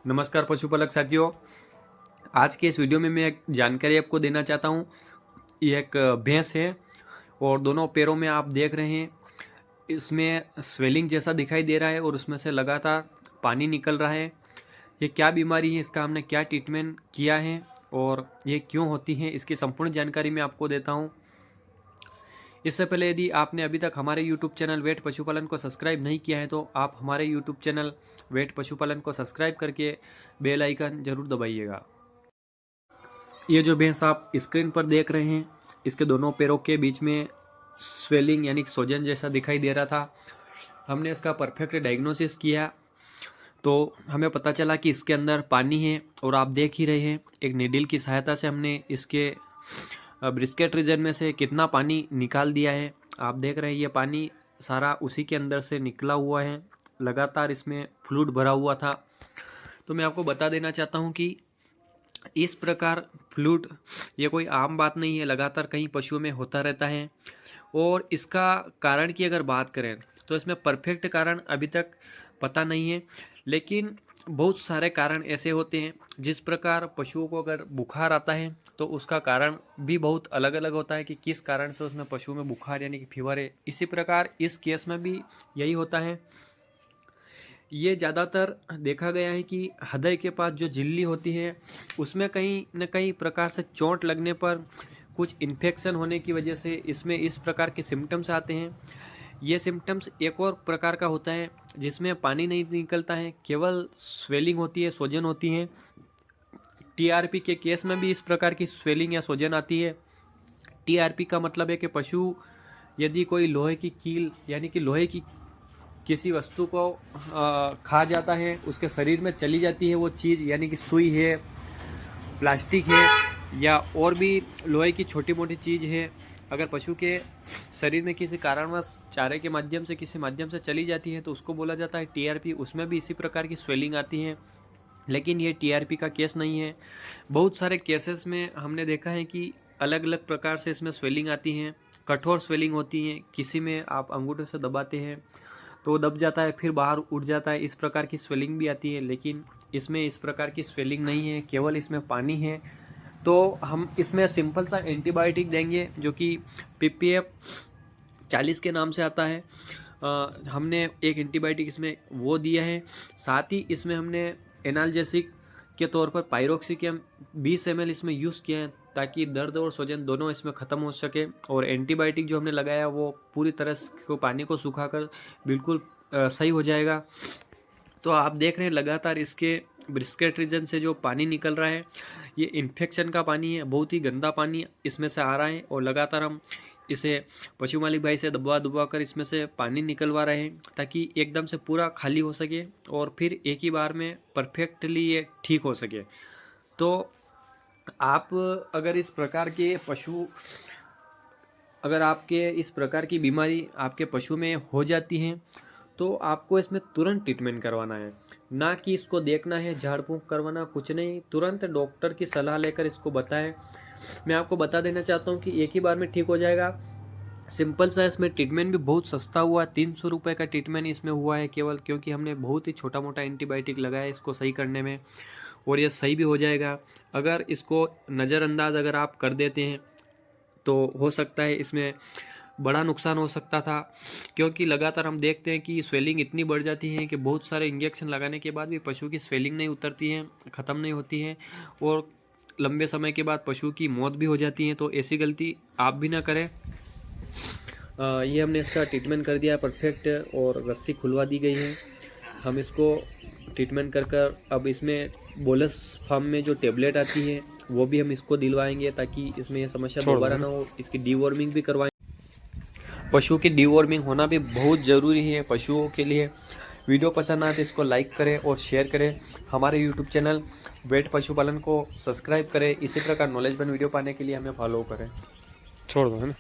नमस्कार पशुपालक साथियों। आज के इस वीडियो में मैं एक जानकारी आपको देना चाहता हूँ। ये एक भैंस है और दोनों पैरों में आप देख रहे हैं इसमें स्वेलिंग जैसा दिखाई दे रहा है और उसमें से लगातार पानी निकल रहा है। ये क्या बीमारी है, इसका हमने क्या ट्रीटमेंट किया है और ये क्यों होती है, इसकी संपूर्ण जानकारी मैं आपको देता हूँ। इससे पहले यदि आपने अभी तक हमारे YouTube चैनल वेट पशुपालन को सब्सक्राइब नहीं किया है तो आप हमारे YouTube चैनल वेट पशुपालन को सब्सक्राइब करके बेल आइकन जरूर दबाइएगा। ये जो भैंस आप स्क्रीन पर देख रहे हैं, इसके दोनों पैरों के बीच में स्वेलिंग यानी सोजन जैसा दिखाई दे रहा था। हमने इसका परफेक्ट डायग्नोसिस किया तो हमें पता चला कि इसके अंदर पानी है और आप देख ही रहे हैं एक नीडल की सहायता से हमने इसके ब्रिस्केट रीजन में से कितना पानी निकाल दिया है। आप देख रहे हैं ये पानी सारा उसी के अंदर से निकला हुआ है, लगातार इसमें फ्लूइड भरा हुआ था। तो मैं आपको बता देना चाहता हूँ कि इस प्रकार फ्लूइड ये कोई आम बात नहीं है, लगातार कई पशुओं में होता रहता है। और इसका कारण की अगर बात करें तो इसमें परफेक्ट कारण अभी तक पता नहीं है, लेकिन बहुत सारे कारण ऐसे होते हैं। जिस प्रकार पशुओं को अगर बुखार आता है तो उसका कारण भी बहुत अलग अलग होता है कि किस कारण से उसमें पशुओं में बुखार यानी कि फीवर है। इसी प्रकार इस केस में भी यही होता है। ये ज़्यादातर देखा गया है कि हृदय के पास जो झिल्ली होती है उसमें कहीं न कहीं प्रकार से चोट लगने पर कुछ इन्फेक्शन होने की वजह से इसमें इस प्रकार के सिम्टम्स आते हैं। ये सिम्टम्स एक और प्रकार का होता है जिसमें पानी नहीं निकलता है, केवल स्वेलिंग होती है, सोजन होती है। टीआरपी के केस में भी इस प्रकार की स्वेलिंग या सोजन आती है। टीआरपी का मतलब है कि पशु यदि कोई लोहे की कील यानी कि लोहे की किसी वस्तु को खा जाता है, उसके शरीर में चली जाती है वो चीज़, यानी कि सुई है, प्लास्टिक है या और भी लोहे की छोटी मोटी चीज़ है, अगर पशु के शरीर में किसी कारणवश चारे के माध्यम से किसी माध्यम से चली जाती है तो उसको बोला जाता है टीआरपी। उसमें भी इसी प्रकार की स्वेलिंग आती है, लेकिन ये टीआरपी का केस नहीं है। बहुत सारे केसेस में हमने देखा है कि अलग अलग प्रकार से इसमें स्वेलिंग आती हैं। कठोर स्वेलिंग होती है, किसी में आप अंगूठे से दबाते हैं तो दब जाता है फिर बाहर उठ जाता है, इस प्रकार की स्वेलिंग भी आती है। लेकिन इसमें इस प्रकार की स्वेलिंग नहीं है, केवल इसमें पानी है। तो हम इसमें सिंपल सा एंटीबायोटिक देंगे जो कि पीपीएफ 40 के नाम से आता है। हमने एक एंटीबायोटिक इसमें वो दिया है। साथ ही इसमें हमने एनाल्जेसिक के तौर पर पायरोक्सिकम 20 ml इसमें यूज़ किया है ताकि दर्द और सोजन दोनों इसमें ख़त्म हो सके। और एंटीबायोटिक जो हमने लगाया वो पूरी तरह से पानी को सुखाकर बिल्कुल सही हो जाएगा। तो आप देख रहे हैं लगातार इसके ब्रिस्केट रीजन से जो पानी निकल रहा है ये इन्फेक्शन का पानी है, बहुत ही गंदा पानी इसमें से आ रहा है। और लगातार हम इसे पशु मालिक भाई से दबा दबा कर इसमें से पानी निकलवा रहे हैं ताकि एकदम से पूरा खाली हो सके और फिर एक ही बार में परफेक्टली ये ठीक हो सके। तो आप अगर इस प्रकार के पशु अगर आपके इस प्रकार की बीमारी आपके पशु में हो जाती है तो आपको इसमें तुरंत ट्रीटमेंट करवाना है, ना कि इसको देखना है झाड़ फूँक करवाना, कुछ नहीं। तुरंत डॉक्टर की सलाह लेकर इसको बताएं। मैं आपको बता देना चाहता हूँ कि एक ही बार में ठीक हो जाएगा। सिंपल सा इसमें ट्रीटमेंट भी बहुत सस्ता हुआ, 300 रुपये का ट्रीटमेंट इसमें हुआ है केवल, क्योंकि हमने बहुत ही छोटा मोटा एंटीबायोटिक लगाया इसको सही करने में और ये सही भी हो जाएगा। अगर इसको नज़रअंदाज अगर आप कर देते हैं तो हो सकता है इसमें बड़ा नुकसान हो सकता था, क्योंकि लगातार हम देखते हैं कि स्वेलिंग इतनी बढ़ जाती है कि बहुत सारे इंजेक्शन लगाने के बाद भी पशु की स्वेलिंग नहीं उतरती है, ख़त्म नहीं होती है और लंबे समय के बाद पशु की मौत भी हो जाती है। तो ऐसी गलती आप भी ना करें। ये हमने इसका ट्रीटमेंट कर दिया परफेक्ट और रस्सी खुलवा दी गई है। हम इसको ट्रीटमेंट कर अब इसमें बोलस फार्म में जो टेबलेट आती है वो भी हम इसको दिलवाएंगे ताकि इसमें ये समस्या दोबारा ना हो। इसकी डीवॉर्मिंग भी करवाएंगे। पशु की डीवॉर्मिंग होना भी बहुत ज़रूरी है पशुओं के लिए। वीडियो पसंद आए तो इसको लाइक करें और शेयर करें। हमारे यूट्यूब चैनल वेट पशुपालन को सब्सक्राइब करें। इसी प्रकार नॉलेजबल वीडियो पाने के लिए हमें फॉलो करें। छोड़ दो है ना।